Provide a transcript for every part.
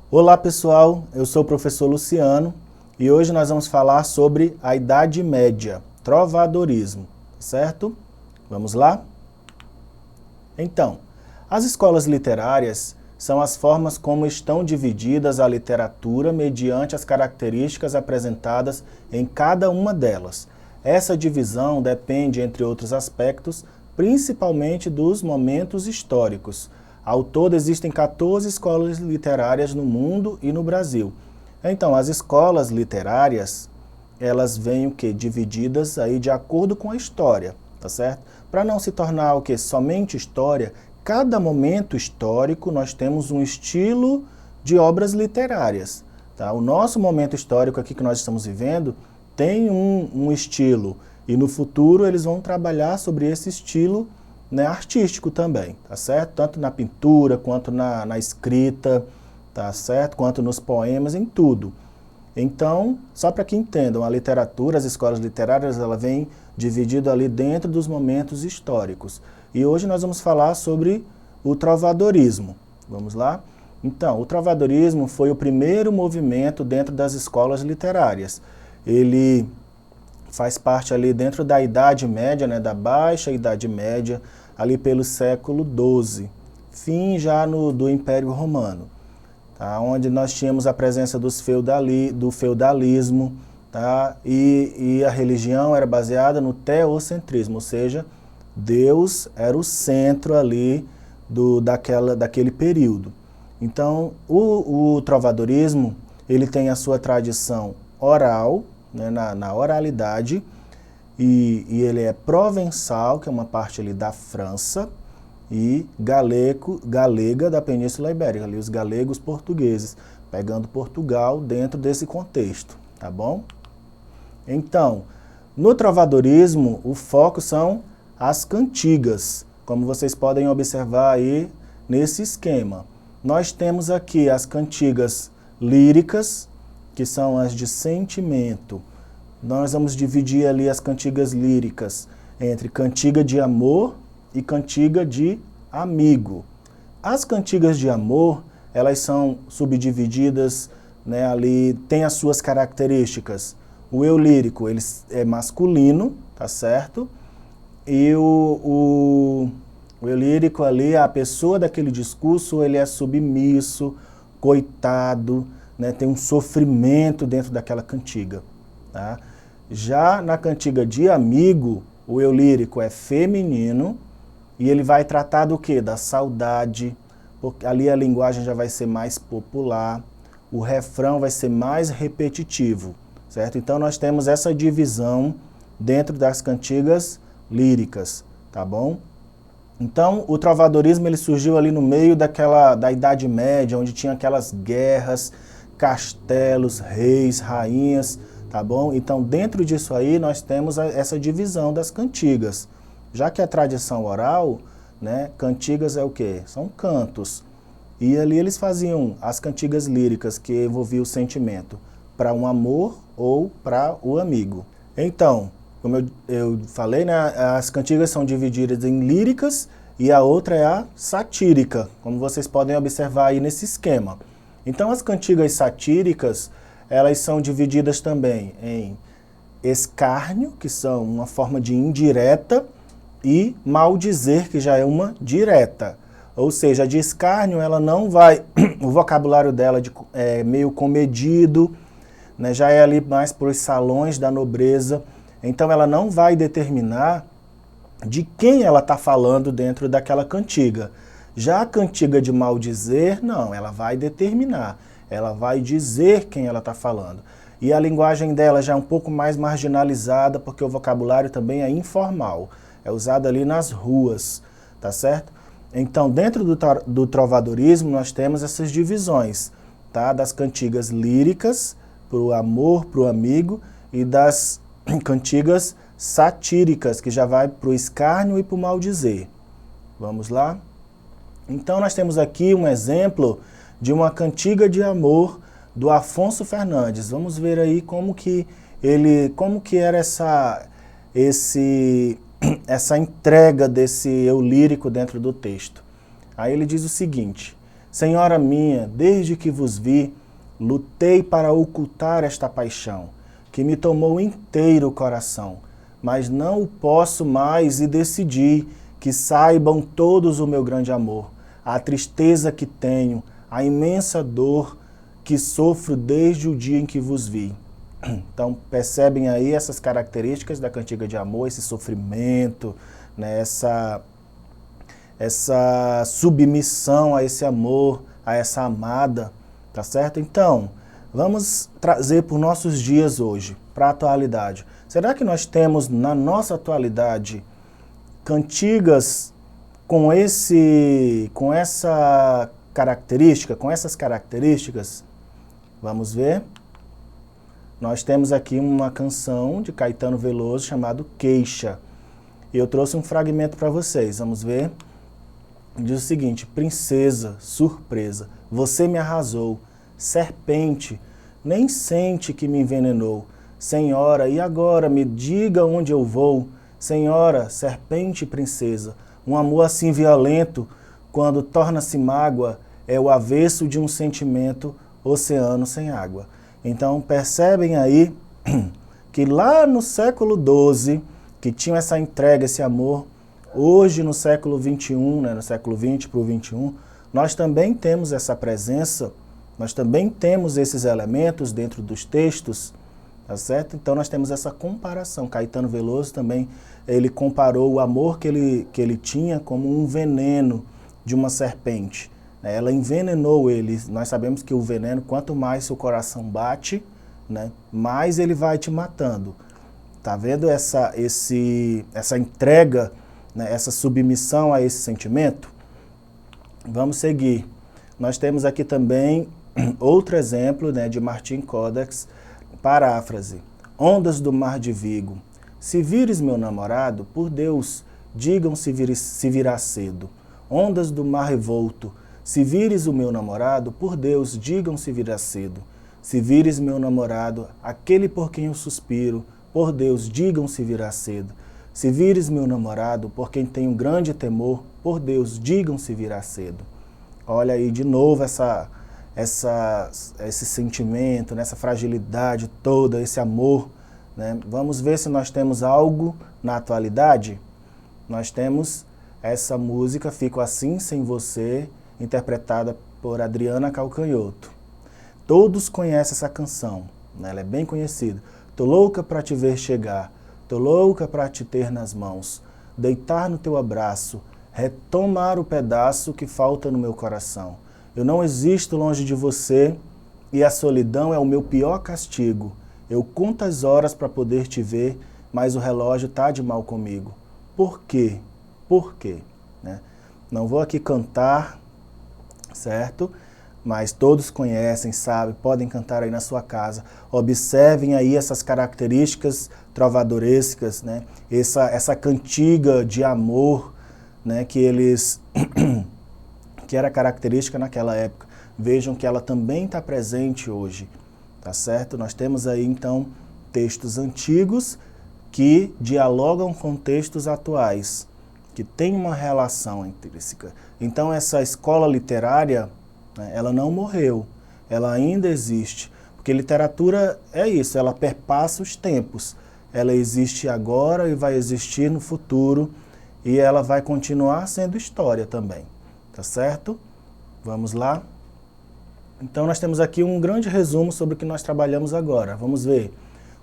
Olá pessoal, eu sou o professor Luciano e hoje nós vamos falar sobre a Idade Média, trovadorismo, certo? Vamos lá? Então, as escolas literárias são as formas como estão divididas a literatura mediante as características apresentadas em cada uma delas. Essa divisão depende, entre outros aspectos, principalmente dos momentos históricos. Ao todo, existem 14 escolas literárias no mundo e no Brasil. Então, as escolas literárias, elas vêm o quê? Divididas aí de acordo com a história, tá certo? Para não se tornar o quê? Somente história, cada momento histórico nós temos um estilo de obras literárias, tá? O nosso momento histórico aqui que nós estamos vivendo tem um estilo e no futuro eles vão trabalhar sobre esse estilo, né, artístico também, tá certo? Tanto na pintura, quanto na escrita, tá certo? Quanto nos poemas, em tudo. Então, só para que entendam, a literatura, as escolas literárias, ela vem dividida ali dentro dos momentos históricos. E hoje nós vamos falar sobre o trovadorismo. Vamos lá? Então, o trovadorismo foi o primeiro movimento dentro das escolas literárias. Ele faz parte ali dentro da Idade Média, né, da Baixa Idade Média, ali pelo século XII, fim já do Império Romano, tá, onde nós tínhamos a presença do feudalismo, tá, e a religião era baseada no teocentrismo, ou seja, Deus era o centro ali daquele período. Então, o trovadorismo, ele tem a sua tradição oral, né, na oralidade, e ele é provençal, que é uma parte ali da França, e galega da Península Ibérica, ali os galegos portugueses, pegando Portugal dentro desse contexto, tá bom? Então, no trovadorismo, o foco são as cantigas, como vocês podem observar aí nesse esquema. Nós temos aqui as cantigas líricas, que são as de sentimento. Nós vamos dividir ali as cantigas líricas entre cantiga de amor e cantiga de amigo. As cantigas de amor, elas são subdivididas, né, ali, tem as suas características. O eu lírico, ele é masculino, tá certo? E o eu lírico ali, a pessoa daquele discurso, ele é submisso, coitado, né, tem um sofrimento dentro daquela cantiga. Tá? Já na cantiga de amigo, o eu lírico é feminino e ele vai tratar do quê? Da saudade, porque ali a linguagem já vai ser mais popular, o refrão vai ser mais repetitivo, certo? Então nós temos essa divisão dentro das cantigas líricas, tá bom? Então o trovadorismo ele surgiu ali no meio da Idade Média, onde tinha aquelas guerras, castelos, reis, rainhas, tá bom? Então, dentro disso aí, nós temos essa divisão das cantigas. Já que a tradição oral, né, cantigas é o quê? São cantos. E ali eles faziam as cantigas líricas, que envolviam o sentimento, para um amor ou para o amigo. Então, como eu falei, né, as cantigas são divididas em líricas e a outra é a satírica, como vocês podem observar aí nesse esquema. Então, as cantigas satíricas, elas são divididas também em escárnio, que são uma forma de indireta, e maldizer, que já é uma direta. Ou seja, a de escárnio, ela não vai, o vocabulário dela é meio comedido, né, já é ali mais para os salões da nobreza, então ela não vai determinar de quem ela está falando dentro daquela cantiga. Já a cantiga de maldizer, não, ela vai determinar, ela vai dizer quem ela está falando. E a linguagem dela já é um pouco mais marginalizada, porque o vocabulário também é informal, é usado ali nas ruas, tá certo? Então, dentro do trovadorismo, nós temos essas divisões, tá? Das cantigas líricas, para o amor, para o amigo, e das cantigas satíricas, que já vai para o escárnio e para o maldizer. Vamos lá? Então nós temos aqui um exemplo de uma cantiga de amor do Afonso Fernandes. Vamos ver aí como que era essa entrega desse eu lírico dentro do texto. Aí ele diz o seguinte: Senhora minha, desde que vos vi, lutei para ocultar esta paixão, que me tomou inteiro o coração, mas não o posso mais e decidi que saibam todos o meu grande amor, a tristeza que tenho, a imensa dor que sofro desde o dia em que vos vi. Então, percebem aí essas características da cantiga de amor, esse sofrimento, né, essa submissão a esse amor, a essa amada, tá certo? Então, vamos trazer para os nossos dias hoje, para a atualidade. Será que nós temos na nossa atualidade cantigas com essa característica, com essas características? Vamos ver. Nós temos aqui uma canção de Caetano Veloso chamada Queixa. E eu trouxe um fragmento para vocês, vamos ver. Diz o seguinte: princesa, surpresa, você me arrasou, serpente, nem sente que me envenenou. Senhora, e agora me diga onde eu vou? Senhora, serpente princesa, um amor assim violento, quando torna-se mágoa, é o avesso de um sentimento, oceano sem água. Então percebem aí que lá no século XII, que tinha essa entrega, esse amor, hoje no século XXI, né, no século XX para o XXI, nós também temos essa presença, nós também temos esses elementos dentro dos textos, tá certo? Então nós temos essa comparação. Caetano Veloso também, ele comparou o amor que ele tinha como um veneno de uma serpente. Ela envenenou ele. Nós sabemos que o veneno, quanto mais seu coração bate, né, mais ele vai te matando. Tá vendo essa entrega, né, essa submissão a esse sentimento? Vamos seguir. Nós temos aqui também outro exemplo, né, de Martim Codex, paráfrase. Ondas do mar de Vigo, se vires meu namorado, por Deus, digam se virá cedo. Ondas do mar revolto, se vires o meu namorado, por Deus, digam se virá cedo. Se vires meu namorado, aquele por quem eu suspiro, por Deus, digam se virá cedo. Se vires meu namorado, por quem tenho grande temor, por Deus, digam se virá cedo. Olha aí de novo esse sentimento, né, essa fragilidade toda, esse amor, né? Vamos ver se nós temos algo na atualidade. Nós temos essa música, Fico Assim Sem Você, interpretada por Adriana Calcanhoto. Todos conhecem essa canção, né? Ela é bem conhecida. Tô louca pra te ver chegar, tô louca pra te ter nas mãos, deitar no teu abraço, retomar o pedaço que falta no meu coração. Eu não existo longe de você e a solidão é o meu pior castigo. Eu conto as horas para poder te ver, mas o relógio tá de mal comigo. Por quê? Por quê? Né? Não vou aqui cantar, certo? Mas todos conhecem, sabem, podem cantar aí na sua casa. Observem aí essas características trovadorescas, né? Essa cantiga de amor, né? Que era característica naquela época. Vejam que ela também está presente hoje, tá certo? Nós temos aí então textos antigos que dialogam com textos atuais, que tem uma relação intrínseca. Então essa escola literária, né, ela não morreu, ela ainda existe, porque literatura é isso, ela perpassa os tempos, ela existe agora e vai existir no futuro, e ela vai continuar sendo história também, tá certo? Vamos lá? Então nós temos aqui um grande resumo sobre o que nós trabalhamos agora. Vamos ver.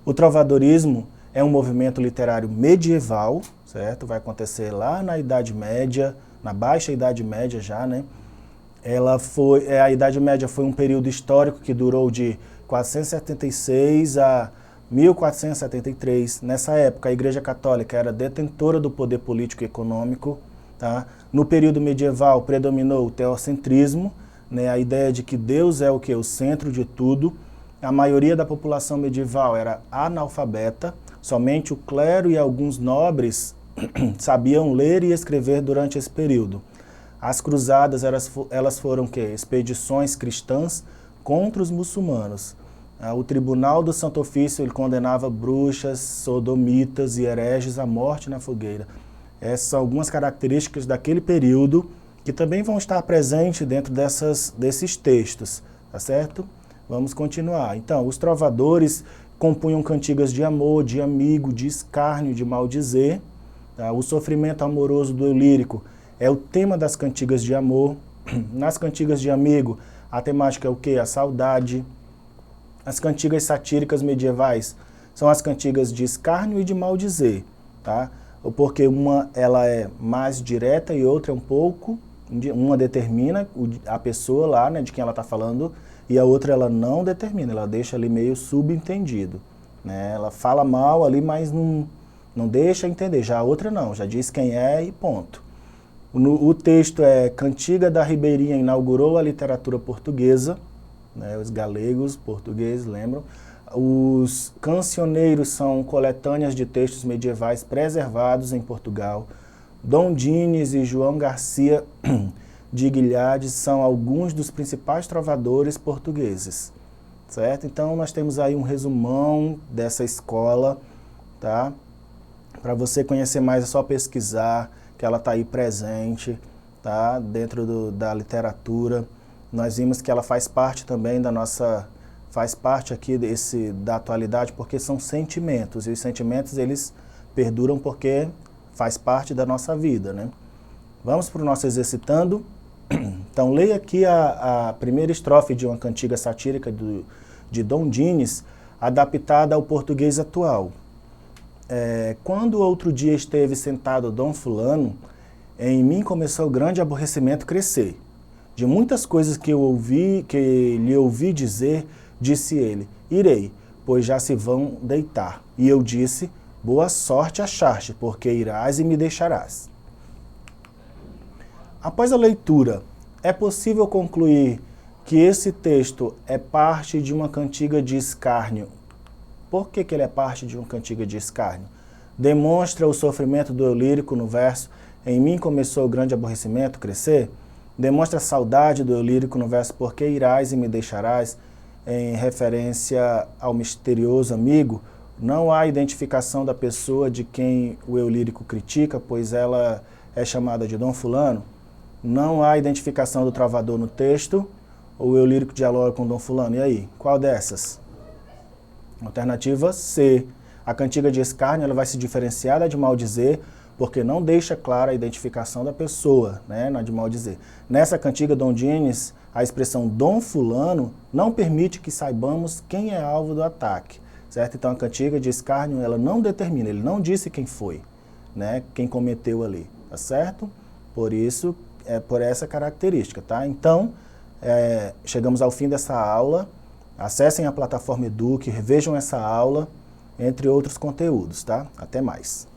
O trovadorismo é um movimento literário medieval, certo? Vai acontecer lá na Idade Média, na Baixa Idade Média já, né? A Idade Média foi um período histórico que durou de 476 a 1473. Nessa época, a Igreja Católica era detentora do poder político e econômico. Tá? No período medieval, predominou o teocentrismo, né? A ideia de que Deus é o que? O centro de tudo. A maioria da população medieval era analfabeta, somente o clero e alguns nobres sabiam ler e escrever durante esse período. As cruzadas, elas foram que? Expedições cristãs contra os muçulmanos. O Tribunal do Santo Ofício ele condenava bruxas, sodomitas e hereges à morte na fogueira. Essas são algumas características daquele período que também vão estar presentes dentro desses textos, tá certo? Vamos continuar. Então, os trovadores compunham cantigas de amor, de amigo, de escárnio, de maldizer. Tá? O sofrimento amoroso do eu lírico é o tema das cantigas de amor. Nas cantigas de amigo, a temática é o quê? A saudade. As cantigas satíricas medievais são as cantigas de escárnio e de maldizer, tá? Porque uma ela é mais direta e outra é um pouco, uma determina a pessoa lá, né, de quem ela está falando, e a outra ela não determina, ela deixa ali meio subentendido, né? Ela fala mal ali, mas não deixa entender. Já a outra não, já diz quem é e ponto. O texto é: Cantiga da Ribeirinha inaugurou a literatura portuguesa, né, os galegos, portugueses, lembram? Os cancioneiros são coletâneas de textos medievais preservados em Portugal. Dom Dines e João Garcia de Guilhades são alguns dos principais trovadores portugueses, certo? Então nós temos aí um resumão dessa escola, tá? Para você conhecer mais é só pesquisar, que ela está aí presente, tá? Dentro da literatura. Nós vimos que ela faz parte também faz parte aqui da atualidade, porque são sentimentos, e os sentimentos eles perduram porque faz parte da nossa vida, né? Vamos para o nosso exercitando. Então leia aqui a primeira estrofe de uma cantiga satírica de Dom Dines, adaptada ao português atual. Quando outro dia esteve sentado Dom Fulano, em mim começou grande aborrecimento crescer. De muitas coisas que lhe ouvi dizer, disse ele: irei, pois já se vão deitar. E eu disse: boa sorte achaste, porque irás e me deixarás. Após a leitura, é possível concluir que esse texto é parte de uma cantiga de escárnio. Por que ele é parte de uma cantiga de escárnio? Demonstra o sofrimento do eu lírico no verso: em mim começou o grande aborrecimento crescer. Demonstra a saudade do eu lírico no verso: porque irás e me deixarás, em referência ao misterioso amigo. Não há identificação da pessoa de quem o eu lírico critica, pois ela é chamada de Dom Fulano. Não há identificação do trovador no texto, o eu lírico dialoga com Dom Fulano. E aí, qual dessas? Alternativa C. A cantiga de escárnio ela vai se diferenciar da de maldizer, porque não deixa clara a identificação da pessoa, né, na de maldizer. Nessa cantiga Dom Dines, a expressão Dom Fulano não permite que saibamos quem é alvo do ataque, certo? Então a cantiga de escárnio ela não determina, ele não disse quem foi, né, quem cometeu ali, tá certo? Por isso, por essa característica, tá? Então, chegamos ao fim dessa aula. Acessem a plataforma Eduque, revejam essa aula, entre outros conteúdos, tá? Até mais.